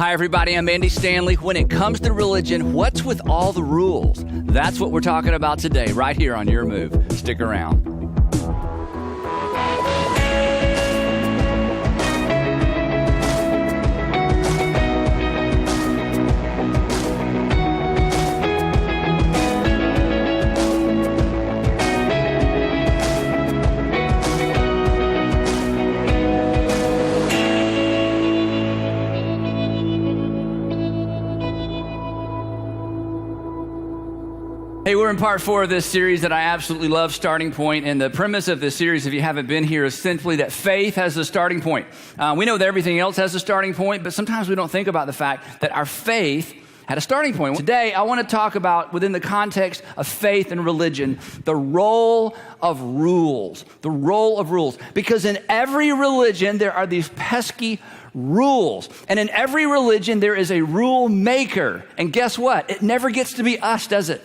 Hi, everybody. I'm Andy Stanley. When it comes to religion, what's with all the rules? That's what we're talking about today, right here on Your Move. Stick around. Hey, we're in part 4 of this series that I absolutely love, Starting Point. And the premise of this series, if you haven't been here, is simply that faith has a starting point. We know that everything else has a starting point, but sometimes we don't think about the fact that our faith had a starting point. Today, I want to talk about, within the context of faith and religion, the role of rules. The role of rules. Because in every religion, there are these pesky rules. And in every religion, there is a rule maker. And guess what? It never gets to be us, does it?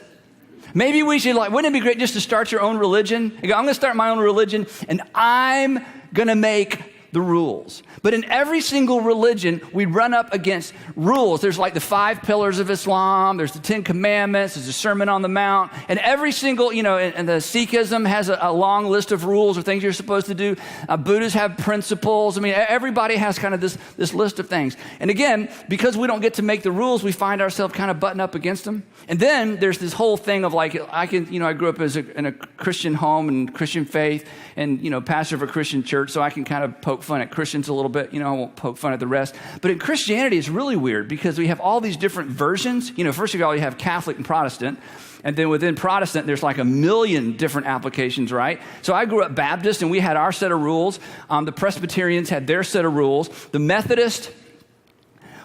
Maybe we should, wouldn't it be great just to start your own religion? You go, I'm going to start my own religion, and I'm going to make the rules. But in every single religion, we run up against rules. There's like the 5 pillars of Islam. There's the 10 commandments. There's the Sermon on the Mount. And every single, and the Sikhism has a long list of rules or things you're supposed to do. Buddhists have principles. I mean, everybody has kind of this list of things. And again, because we don't get to make the rules, we find ourselves kind of butting up against them. And then there's this whole thing of I grew up in a Christian home and Christian faith and, pastor of a Christian church, so I can kind of poke fun at Christians a little bit. I won't poke fun at the rest. But in Christianity, it's really weird because we have all these different versions. First of all, you have Catholic and Protestant. And then within Protestant, there's like 1 million different applications, right? So I grew up Baptist, and we had our set of rules. The Presbyterians had their set of rules. The Methodist,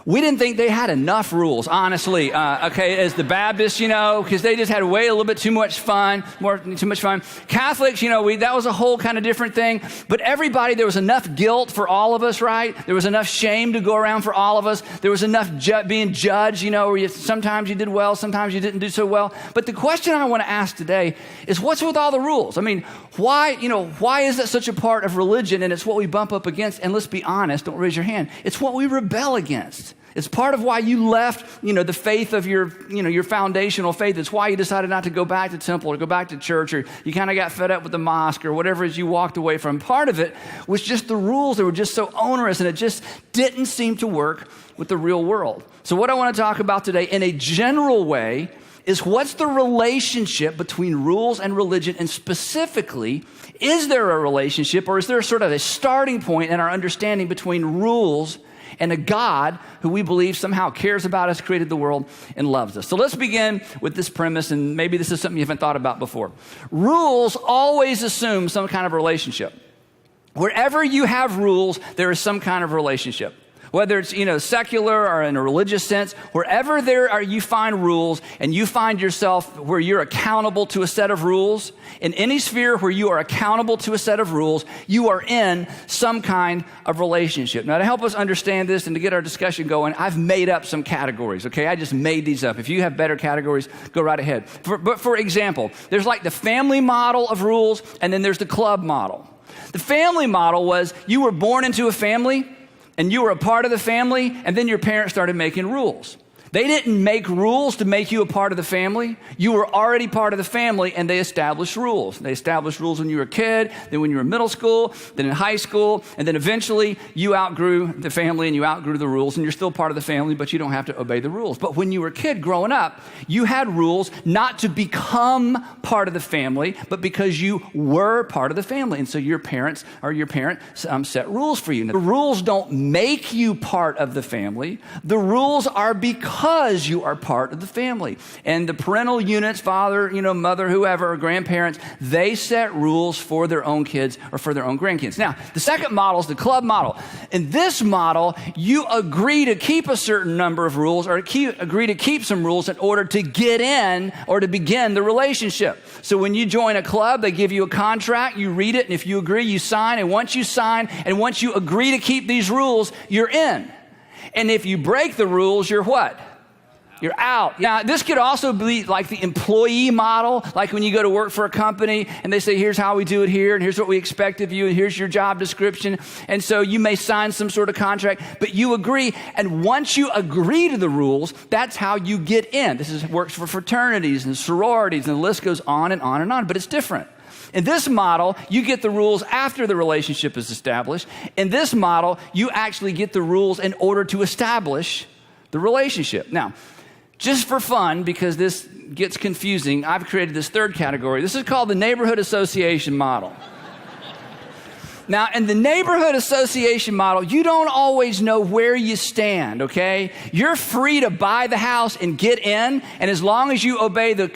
we didn't think they had enough rules, honestly, as the Baptists, because they just had a little bit too much fun. Catholics, that was a whole kind of different thing. But everybody, there was enough guilt for all of us, right? There was enough shame to go around for all of us. There was enough being judged, where sometimes you did well, sometimes you didn't do so well. But the question I want to ask today is, what's with all the rules? I mean, why is that such a part of religion? And it's what we bump up against. And let's be honest, don't raise your hand. It's what we rebel against. It's part of why you left, the faith of your foundational faith. It's why you decided not to go back to temple or go back to church, or you kind of got fed up with the mosque or whatever it is you walked away from. Part of it was just the rules that were just so onerous, and it just didn't seem to work with the real world. So what I want to talk about today in a general way is, what's the relationship between rules and religion? And specifically, is there a relationship, or is there sort of a starting point in our understanding between rules and a God who we believe somehow cares about us, created the world, and loves us? So let's begin with this premise, and maybe this is something you haven't thought about before. Rules always assume some kind of relationship. Wherever you have rules, there is some kind of relationship. Whether it's, secular or in a religious sense, wherever you find rules and you find yourself where you're accountable to a set of rules, in any sphere where you are accountable to a set of rules, you are in some kind of relationship. Now, to help us understand this and to get our discussion going, I've made up some categories, okay? I just made these up. If you have better categories, go right ahead. But for example, there's like the family model of rules, and then there's the club model. The family model was, you were born into a family, and you were a part of the family, and then your parents started making rules. They didn't make rules to make you a part of the family. You were already part of the family, and they established rules. They established rules when you were a kid, then when you were in middle school, then in high school, and then eventually you outgrew the family and you outgrew the rules, and you're still part of the family, but you don't have to obey the rules. But when you were a kid growing up, you had rules not to become part of the family, but because you were part of the family. And so your parent set rules for you. Now, the rules don't make you part of the family. The rules are because you are part of the family. And the parental units, father, mother, whoever, or grandparents, they set rules for their own kids or for their own grandkids. Now, the second model is the club model. In this model, you agree to keep a certain number of rules, or agree to keep some rules in order to get in or to begin the relationship. So when you join a club, they give you a contract, you read it, and if you agree, you sign. And once you sign, and once you agree to keep these rules, you're in. And if you break the rules, you're what? You're out. Now, this could also be like the employee model, like when you go to work for a company and they say, here's how we do it here, and here's what we expect of you, and here's your job description. And so you may sign some sort of contract, but you agree. And once you agree to the rules, that's how you get in. Works for fraternities and sororities, and the list goes on and on and on, but it's different. In this model, you get the rules after the relationship is established. In this model, you actually get the rules in order to establish the relationship. Now, just for fun, because this gets confusing, I've created this third category. This is called the neighborhood association model. Now, in the neighborhood association model, you don't always know where you stand, okay? You're free to buy the house and get in, and as long as you obey the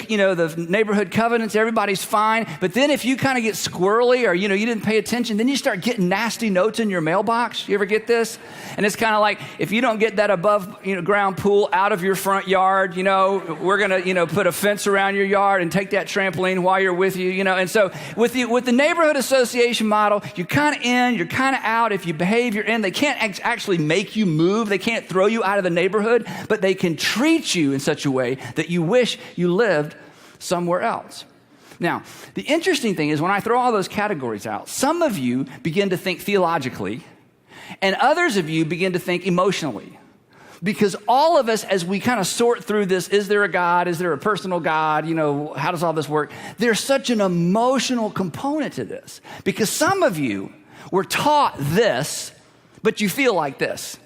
neighborhood covenants, everybody's fine. But then if you kind of get squirrely or, you didn't pay attention, then you start getting nasty notes in your mailbox. You ever get this? And it's kind of like, if you don't get that above ground pool out of your front yard, we're going to, put a fence around your yard and take that trampoline while you're with you, And so with the neighborhood association model, you kind of in, you're kind of out. If you behave, you're in. They can't actually make you move. They can't throw you out of the neighborhood, but they can treat you in such a way that you wish you lived somewhere else. Now, the interesting thing is when I throw all those categories out, some of you begin to think theologically, and others of you begin to think emotionally. Because all of us, as we kind of sort through this, is there a God? Is there a personal God? How does all this work? There's such an emotional component to this. Because some of you were taught this, but you feel like this.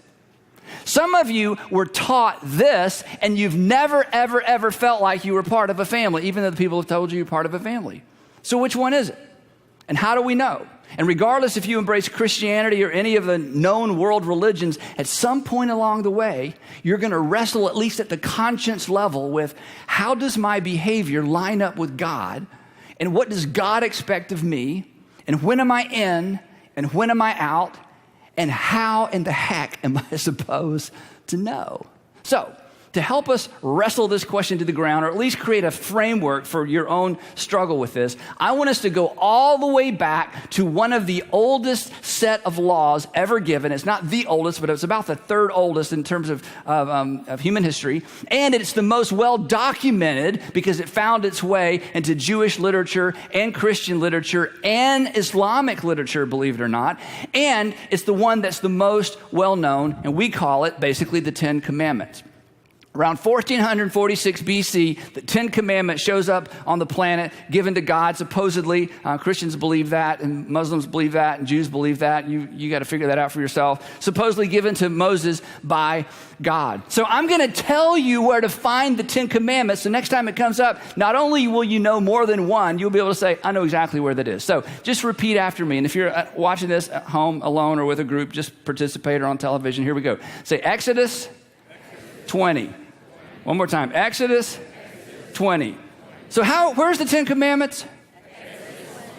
Some of you were taught this, and you've never, ever, ever felt like you were part of a family, even though the people have told you you're part of a family. So which one is it? And how do we know? And regardless if you embrace Christianity or any of the known world religions, at some point along the way, you're going to wrestle at least at the conscience level with how does my behavior line up with God? And what does God expect of me? And when am I in? And when am I out? And how in the heck am I supposed to know? So, to help us wrestle this question to the ground, or at least create a framework for your own struggle with this, I want us to go all the way back to one of the oldest set of laws ever given. It's not the oldest, but it's about the third oldest in terms of human history. And it's the most well documented because it found its way into Jewish literature and Christian literature and Islamic literature, believe it or not. And it's the one that's the most well known, and we call it basically the Ten Commandments. Around 1446 BC, the Ten Commandments shows up on the planet, given to God, supposedly. Christians believe that, and Muslims believe that, and Jews believe that. You got to figure that out for yourself. Supposedly given to Moses by God. So I'm going to tell you where to find the Ten Commandments. So next time it comes up, not only will you know more than one, you'll be able to say, I know exactly where that is. So just repeat after me. And if you're watching this at home alone or with a group, just participate or on television. Here we go. Say Exodus 20. One more time. Exodus 20. So where's the Ten Commandments?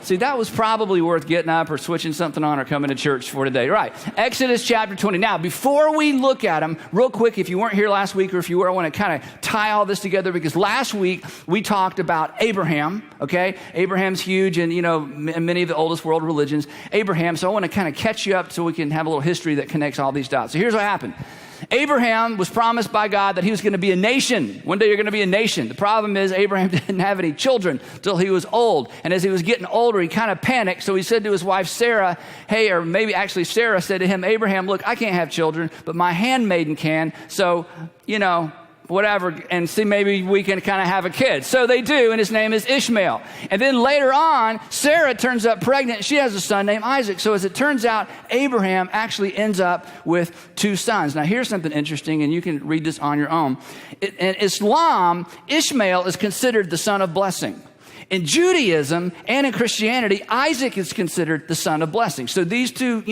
See, that was probably worth getting up or switching something on or coming to church for today. Right. Exodus chapter 20. Now, before we look at them, real quick, if you weren't here last week or if you were, I want to kind of tie all this together because last week we talked about Abraham, okay? Abraham's huge and, many of the oldest world religions. Abraham, so I want to kind of catch you up so we can have a little history that connects all these dots. So here's what happened. Abraham was promised by God that he was going to be a nation. One day you're going to be a nation. The problem is Abraham didn't have any children till he was old. And as he was getting older, he kind of panicked. So he said to his wife, Sarah, hey, or maybe actually Sarah said to him, Abraham, look, I can't have children, but my handmaiden can. So, whatever, and see, maybe we can kind of have a kid. So they do, and his name is Ishmael. And then later on, Sarah turns up pregnant. She has a son named Isaac. So as it turns out, Abraham actually ends up with two sons. Now, here's something interesting, and you can read this on your own. In Islam, Ishmael is considered the son of blessing. In Judaism and in Christianity, Isaac is considered the son of blessing. So these two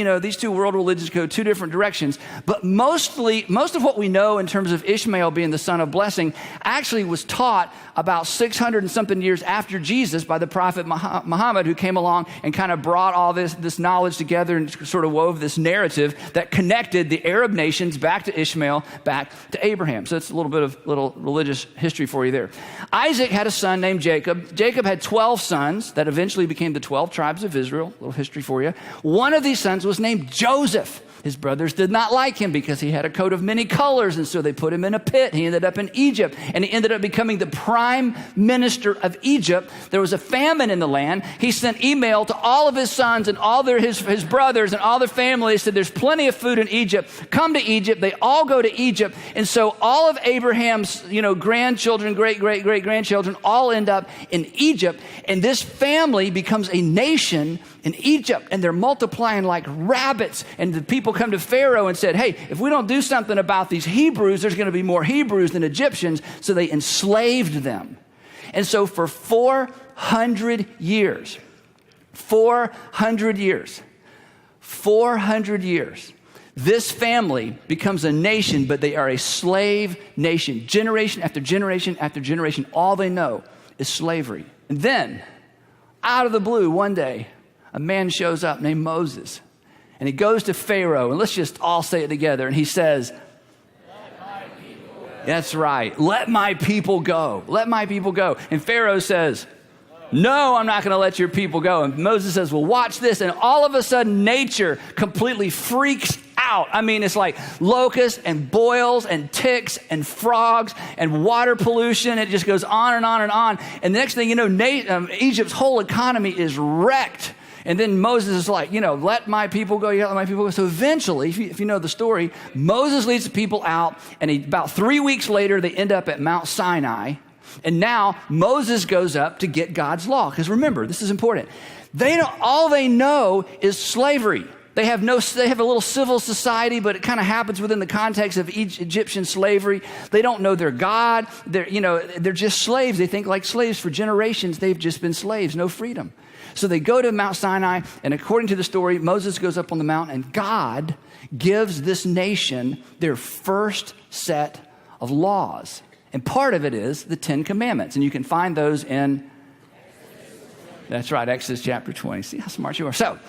world religions go two different directions. But most of what we know in terms of Ishmael being the son of blessing actually was taught about 600 and something years after Jesus by the prophet Muhammad, who came along and kind of brought all this knowledge together and sort of wove this narrative that connected the Arab nations back to Ishmael, back to Abraham. So it's a little bit of little religious history for you there. Isaac had a son named Jacob. Jacob had 12 sons that eventually became the 12 tribes of Israel. A little history for you. One of these sons was named Joseph. His brothers did not like him because he had a coat of many colors, and so they put him in a pit. He ended up in Egypt, and he ended up becoming the prime minister of Egypt. There was a famine in the land. He sent email to all of his sons and all his brothers and all their family. He said, there's plenty of food in Egypt. Come to Egypt. They all go to Egypt. And so all of Abraham's, grandchildren, great-great-great-grandchildren all end up in Egypt. And this family becomes a nation in Egypt, and they're multiplying like rabbits. And the people come to Pharaoh and said, hey, if we don't do something about these Hebrews, there's going to be more Hebrews than Egyptians. So they enslaved them. And so for 400 years, 400 years, this family becomes a nation, but they are a slave nation. Generation after generation after generation, all they know is slavery. And then, out of the blue, one day, a man shows up named Moses. And he goes to Pharaoh, and let's just all say it together. And he says, let my people go. That's right. Let my people go. Let my people go. And Pharaoh says, no, I'm not going to let your people go. And Moses says, well, watch this. And all of a sudden, nature completely freaks out. I mean, it's like locusts and boils and ticks and frogs and water pollution. It just goes on and on and on. And the next thing you know, Egypt's whole economy is wrecked. And then Moses is like, let my people go. You let my people go. So eventually, if you know the story, Moses leads the people out. And about 3 weeks later, they end up at Mount Sinai. And now Moses goes up to get God's law. Because remember, this is important. All they know is slavery. They have a little civil society, but it kind of happens within the context of Egyptian slavery. They don't know their God. They're just slaves. They think like slaves for generations. They've just been slaves, no freedom. So they go to Mount Sinai, and according to the story, Moses goes up on the mountain, and God gives this nation their first set of laws. And part of it is the 10 Commandments. And you can find those in, that's right, Exodus chapter 20. See how smart you are. So,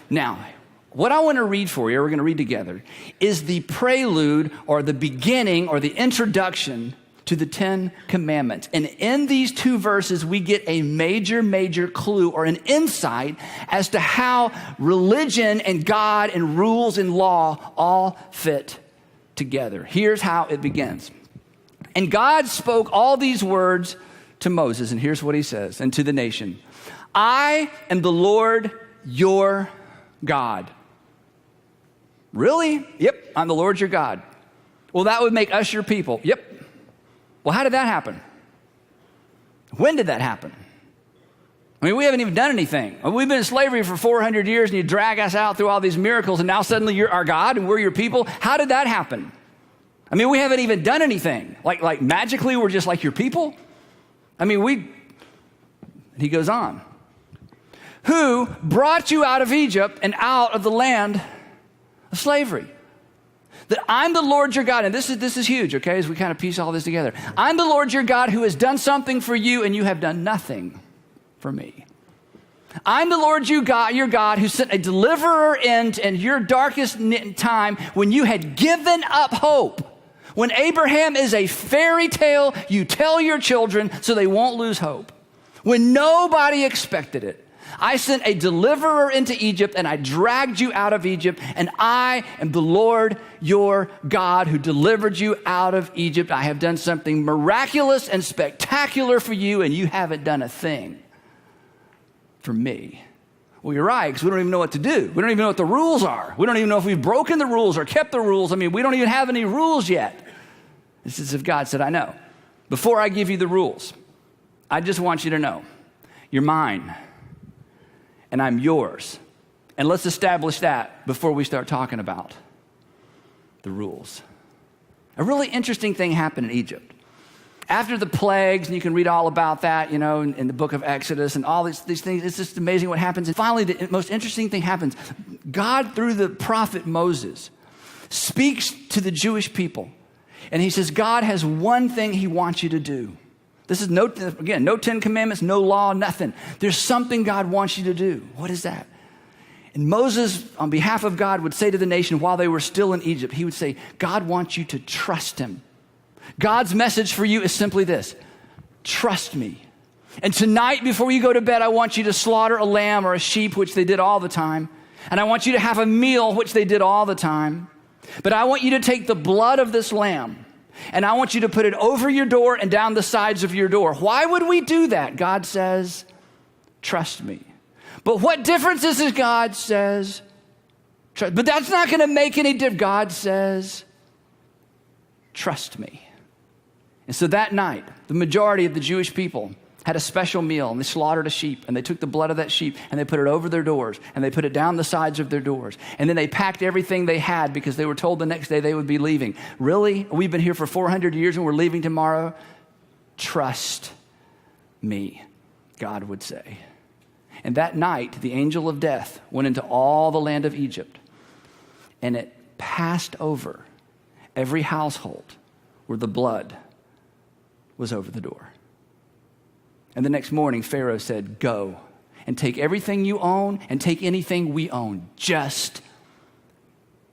now, what I want to read for you, we're going to read together, is the prelude or the beginning or the introduction to the 10 Commandments. And in these 2 verses, we get a major clue or an insight as to how religion and God and rules and law all fit together. Here's how it begins. And God spoke all these words to Moses, and here's what he says, and to the nation. I am the Lord your God. Really? Yep, I'm the Lord your God. Well, that would make us your people. Yep. Well, how did that happen? When did that happen? I mean, we haven't even done anything. We've been in slavery for 400 years, and you drag us out through all these miracles, and now suddenly you're our God, and we're your people. How did that happen? I mean, we haven't even done anything. Like magically, we're just like your people? I mean, he goes on. Who brought you out of Egypt and out of the land of slavery? That I'm the Lord your God, and this is huge, okay, as we kind of piece all this together. I'm the Lord your God who has done something for you, and you have done nothing for me. I'm the Lord your God who sent a deliverer in your darkest time when you had given up hope. When Abraham is a fairy tale, you tell your children so they won't lose hope. When nobody expected it. I sent a deliverer into Egypt, and I dragged you out of Egypt, and I am the Lord your God who delivered you out of Egypt. I have done something miraculous and spectacular for you, and you haven't done a thing for me. Well, you're right, because we don't even know what to do. We don't even know what the rules are. We don't even know if we've broken the rules or kept the rules. I mean, we don't even have any rules yet. It's as if God said, I know. Before I give you the rules, I just want you to know, you're mine. And I'm yours. And let's establish that before we start talking about the rules. A really interesting thing happened in Egypt. After the plagues, and you can read all about that, in the book of Exodus and all these things, it's just amazing what happens. And finally, the most interesting thing happens. God, through the prophet Moses, speaks to the Jewish people. And he says, God has one thing he wants you to do. This is no 10 Commandments, no law, nothing. There's something God wants you to do. What is that? And Moses, on behalf of God, would say to the nation while they were still in Egypt, he would say, God wants you to trust him. God's message for you is simply this: trust me. And tonight, before you go to bed, I want you to slaughter a lamb or a sheep, which they did all the time. And I want you to have a meal, which they did all the time. But I want you to take the blood of this lamb, and I want you to put it over your door and down the sides of your door. Why would we do that? God says, trust me. But what difference is it? God says, trust. But that's not going to make any difference. God says, trust me. And so that night, the majority of the Jewish people had a special meal, and they slaughtered a sheep, and they took the blood of that sheep, and they put it over their doors, and they put it down the sides of their doors. And then they packed everything they had because they were told the next day they would be leaving. Really? We've been here for 400 years and we're leaving tomorrow? Trust me, God would say. And that night, the angel of death went into all the land of Egypt, and it passed over every household where the blood was over the door. And the next morning, Pharaoh said, go and take everything you own and take anything we own. Just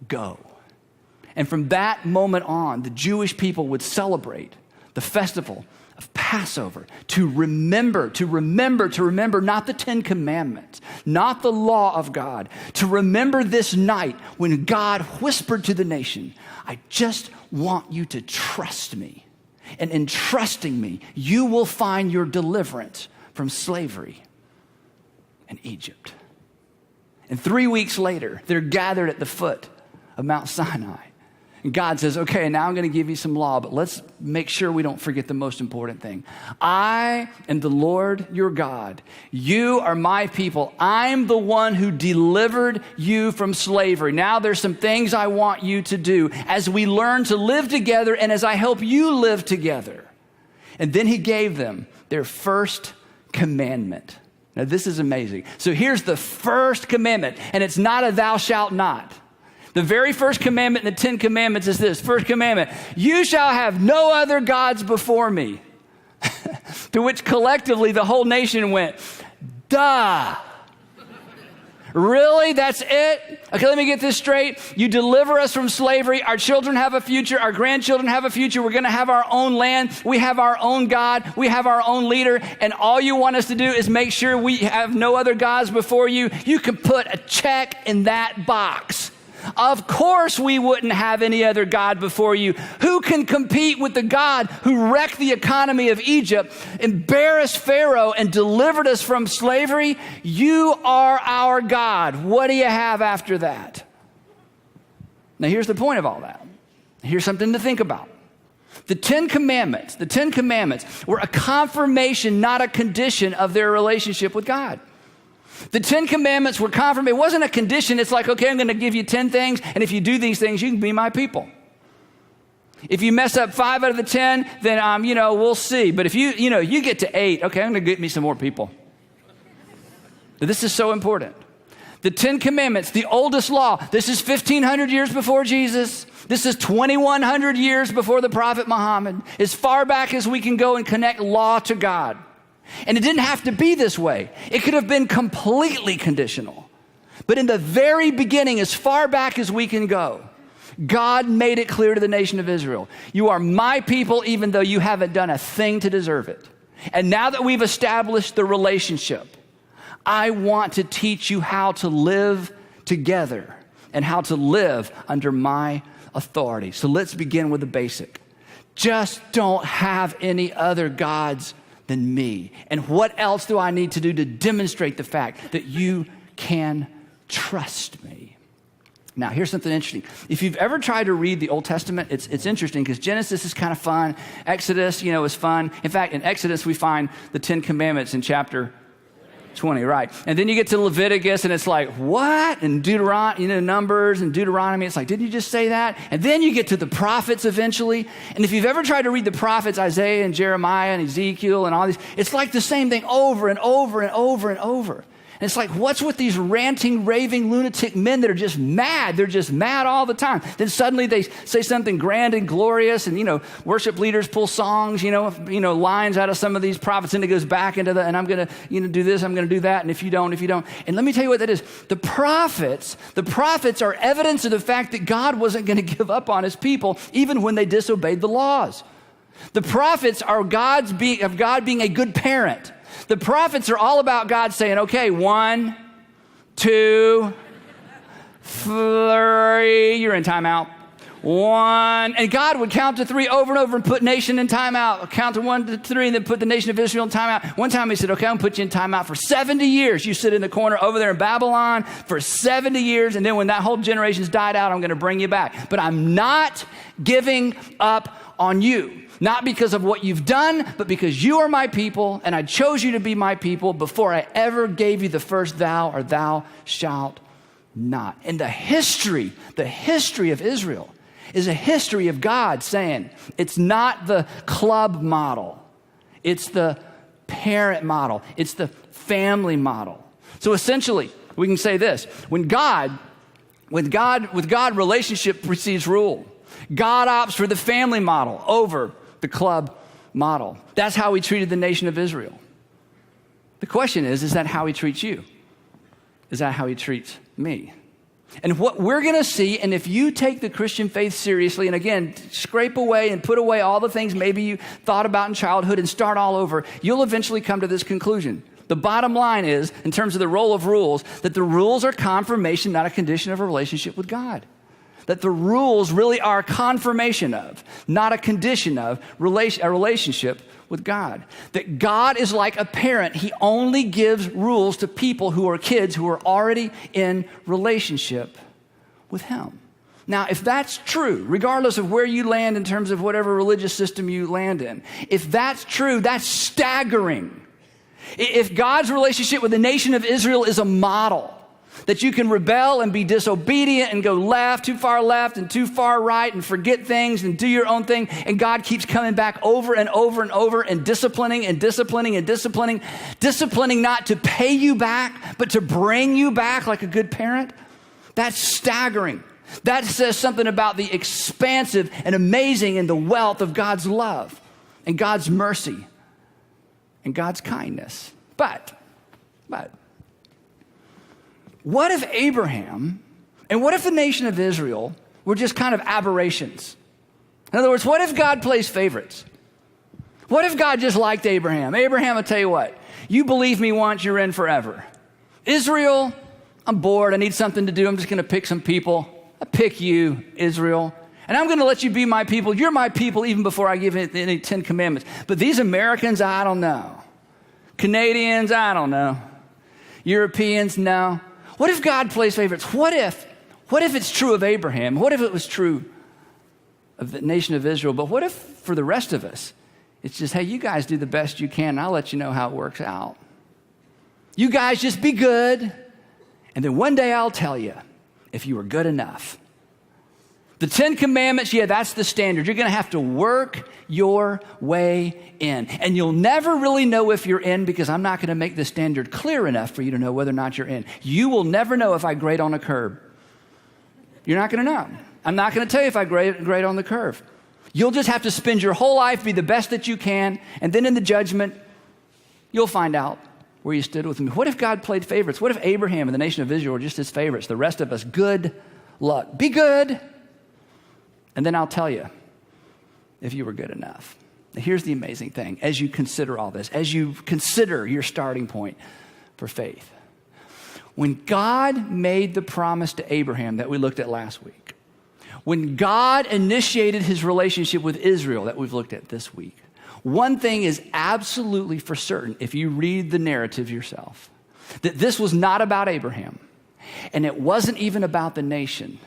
go. And from that moment on, the Jewish people would celebrate the festival of Passover to remember not the 10 Commandments, not the law of God, to remember this night when God whispered to the nation, I just want you to trust me. And in trusting me, you will find your deliverance from slavery in Egypt. And 3 weeks later, they're gathered at the foot of Mount Sinai. And God says, okay, now I'm going to give you some law, but let's make sure we don't forget the most important thing. I am the Lord your God. You are my people. I'm the one who delivered you from slavery. Now there's some things I want you to do as we learn to live together and as I help you live together. And then he gave them their first commandment. Now this is amazing. So here's the first commandment, and it's not a thou shalt not. The very first commandment in the 10 Commandments is this. First commandment, you shall have no other gods before me. To which collectively the whole nation went, duh. Really? That's it? Okay, let me get this straight. You deliver us from slavery. Our children have a future. Our grandchildren have a future. We're going to have our own land. We have our own God. We have our own leader. And all you want us to do is make sure we have no other gods before you. You can put a check in that box. Of course we wouldn't have any other God before you. Who can compete with the God who wrecked the economy of Egypt, embarrassed Pharaoh, and delivered us from slavery? You are our God. What do you have after that? Now here's the point of all that. Here's something to think about. The 10 Commandments were a confirmation, not a condition of their relationship with God. The 10 Commandments were confirmation. It wasn't a condition. It's like, okay, I'm going to give you 10 things, and if you do these things, you can be my people. If you mess up 5 out of the 10, then, we'll see. But if you get to 8, okay, I'm going to get me some more people. This is so important. The 10 Commandments, the oldest law, this is 1,500 years before Jesus. This is 2,100 years before the Prophet Muhammad. As far back as we can go and connect law to God. And it didn't have to be this way. It could have been completely conditional. But in the very beginning, as far back as we can go, God made it clear to the nation of Israel, you are my people even though you haven't done a thing to deserve it. And now that we've established the relationship, I want to teach you how to live together and how to live under my authority. So let's begin with the basic. Just don't have any other gods than me. And what else do I need to do to demonstrate the fact that you can trust me? Now, here's something interesting. If you've ever tried to read the Old Testament, it's interesting because Genesis is kind of fun. Exodus, is fun. In fact, in Exodus, we find the 10 Commandments in chapter 20, right? And then you get to Leviticus and it's like, what? And Deuteronomy, Numbers and Deuteronomy, it's like, didn't you just say that? And then you get to the prophets eventually. And if you've ever tried to read the prophets, Isaiah and Jeremiah and Ezekiel and all these, it's like the same thing over and over and over and over. And it's like, what's with these ranting, raving, lunatic men that are just mad? They're just mad all the time. Then suddenly they say something grand and glorious, and, worship leaders pull songs, lines out of some of these prophets, and it goes back into and I'm going to, do this, I'm going to do that, and if you don't. And let me tell you what that is. The prophets are evidence of the fact that God wasn't going to give up on his people, even when they disobeyed the laws. The prophets are God being a good parent. The prophets are all about God saying, okay, 1, 2, 3, you're in timeout. 1, and God would count to 3 over and over and put nation in timeout. Count to 1 to 3 and then put the nation of Israel in timeout. One time he said, okay, I'm gonna put you in timeout for 70 years. You sit in the corner over there in Babylon for 70 years. And then when that whole generation's died out, I'm gonna bring you back. But I'm not giving up on you. Not because of what you've done, but because you are my people and I chose you to be my people before I ever gave you the first thou or thou shalt not. And the history of Israel is a history of God saying, it's not the club model. It's the parent model. It's the family model. So essentially, we can say this. With God, relationship precedes rule. God opts for the family model over the club model. That's how he treated the nation of Israel. The question is that how he treats you? Is that how he treats me? And what we're going to see, and if you take the Christian faith seriously, and again, scrape away and put away all the things maybe you thought about in childhood and start all over, you'll eventually come to this conclusion. The bottom line is, in terms of the role of rules, that the rules are confirmation, not a condition of a relationship with God. That the rules really are confirmation of, not a condition of, a relationship with God. That God is like a parent. He only gives rules to people who are kids who are already in relationship with him. Now, if that's true, regardless of where you land in terms of whatever religious system you land in, if that's true, that's staggering. If God's relationship with the nation of Israel is a model, that you can rebel and be disobedient and go too far left and too far right and forget things and do your own thing. And God keeps coming back over and over and over and disciplining and disciplining and disciplining. Disciplining not to pay you back, but to bring you back like a good parent. That's staggering. That says something about the expansive and amazing and the wealth of God's love and God's mercy and God's kindness. But what if Abraham and what if the nation of Israel were just kind of aberrations? In other words, what if God plays favorites? What if God just liked Abraham? Abraham, I'll tell you what, you believe me once, you're in forever. Israel, I'm bored, I need something to do, I'm just gonna pick some people. I pick you, Israel, and I'm gonna let you be my people. You're my people even before I give any 10 commandments. But these Americans, I don't know. Canadians, I don't know. Europeans, no. What if God plays favorites? What if it's true of Abraham? What if it was true of the nation of Israel? But what if for the rest of us, it's just, hey, you guys do the best you can, and I'll let you know how it works out. You guys just be good, and then one day I'll tell you if you were good enough. The 10 commandments, yeah, that's the standard. You're going to have to work your way in. And you'll never really know if you're in because I'm not going to make the standard clear enough for you to know whether or not you're in. You will never know if I grade on a curve. You're not going to know. I'm not going to tell you if I grade on the curve. You'll just have to spend your whole life, be the best that you can, and then in the judgment, you'll find out where you stood with me. What if God played favorites? What if Abraham and the nation of Israel were just his favorites? The rest of us, good luck. Be good. And then I'll tell you if you were good enough. Now, here's the amazing thing. As you consider all this, as you consider your starting point for faith, when God made the promise to Abraham that we looked at last week, when God initiated his relationship with Israel that we've looked at this week, one thing is absolutely for certain if you read the narrative yourself, that this was not about Abraham, and it wasn't even about the nation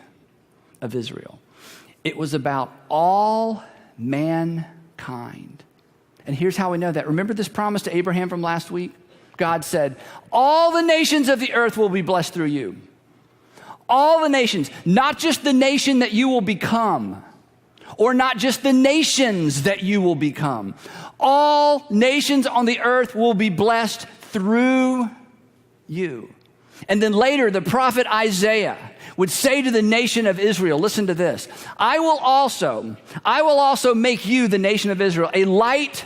of Israel. It was about all mankind. And here's how we know that. Remember this promise to Abraham from last week? God said, all the nations of the earth will be blessed through you. All the nations, not just the nation that you will become, or not just the nations that you will become. All nations on the earth will be blessed through you. And then later, the prophet Isaiah would say to the nation of Israel, listen to this, I will also make you, the nation of Israel, a light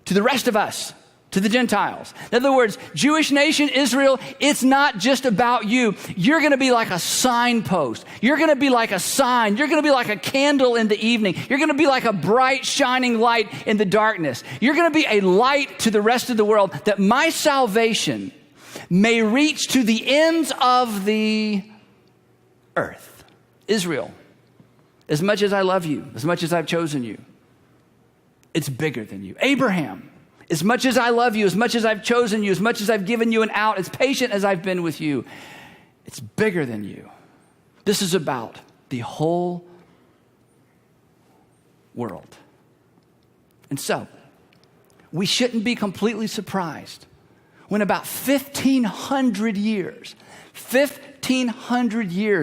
to the rest of us, to the Gentiles. In other words, Jewish nation, Israel, it's not just about you. You're going to be like a signpost. You're going to be like a sign. You're going to be like a candle in the evening. You're going to be like a bright, shining light in the darkness. You're going to be a light to the rest of the world, that my salvation may reach to the ends of the earth. Israel, as much as I love you, as much as I've chosen you, it's bigger than you. Abraham, as much as I love you, as much as I've chosen you, as much as I've given you an out, as patient as I've been with you, it's bigger than you. This is about the whole world. And so, we shouldn't be completely surprised when about 1,500 years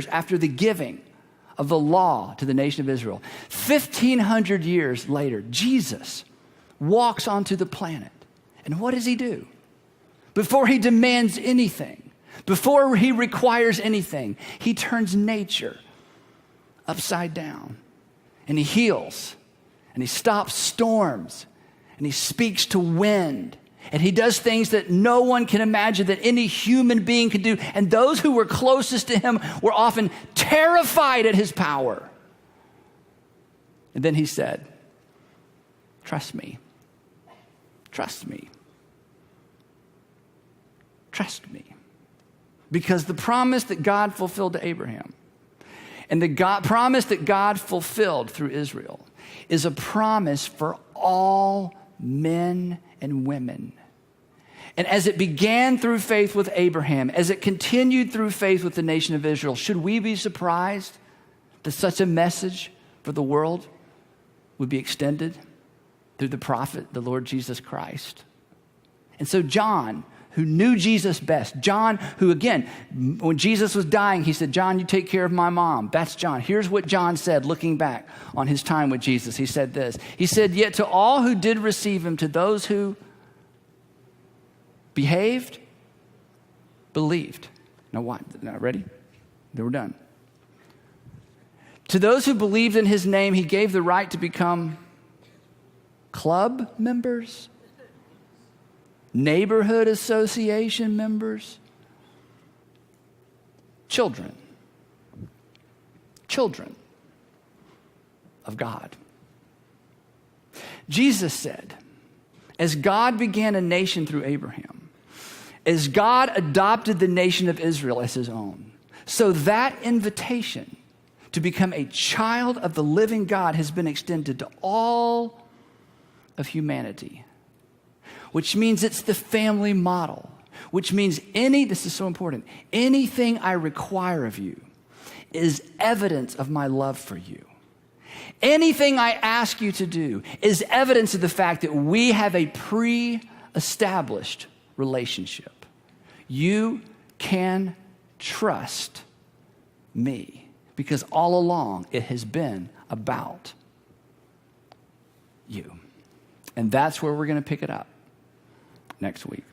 after the giving of the law to the nation of Israel, 1,500 years later, Jesus walks onto the planet. And what does he do? Before he demands anything, before he requires anything, he turns nature upside down. And he heals, and he stops storms, and he speaks to wind. And he does things that no one can imagine that any human being could do. And those who were closest to him were often terrified at his power. And then he said, trust me. Trust me. Trust me. Because the promise that God fulfilled to Abraham and the promise that God fulfilled through Israel is a promise for all men and women. And as it began through faith with Abraham, as it continued through faith with the nation of Israel, should we be surprised that such a message for the world would be extended through the prophet, the Lord Jesus Christ? And so John, who knew Jesus best, John, who again, when Jesus was dying, he said, John, you take care of my mom. That's John. Here's what John said, looking back on his time with Jesus. He said this. He said, yet to all who did receive him, to those who behaved, believed. Now what? Now ready? Then we're done. To those who believed in his name, he gave the right to become club members, neighborhood association members, children of God. Jesus said, as God began a nation through Abraham, as God adopted the nation of Israel as his own, so that invitation to become a child of the living God has been extended to all of humanity, which means it's the family model, which means this is so important, anything I require of you is evidence of my love for you. Anything I ask you to do is evidence of the fact that we have a pre-established relationship. You can trust me because all along it has been about you. And that's where we're going to pick it up next week.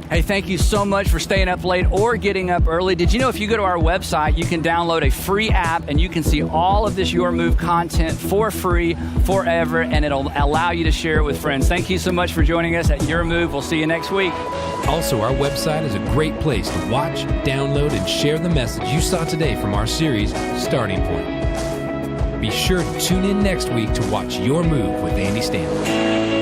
Hey, thank you so much for staying up late or getting up early. Did you know if you go to our website, you can download a free app and you can see all of this Your Move content for free forever, and it'll allow you to share it with friends. Thank you so much for joining us at Your Move. We'll see you next week. Also, our website is a great place to watch, download, and share the message you saw today from our series, Starting Point. Be sure to tune in next week to watch Your Move with Andy Stanley.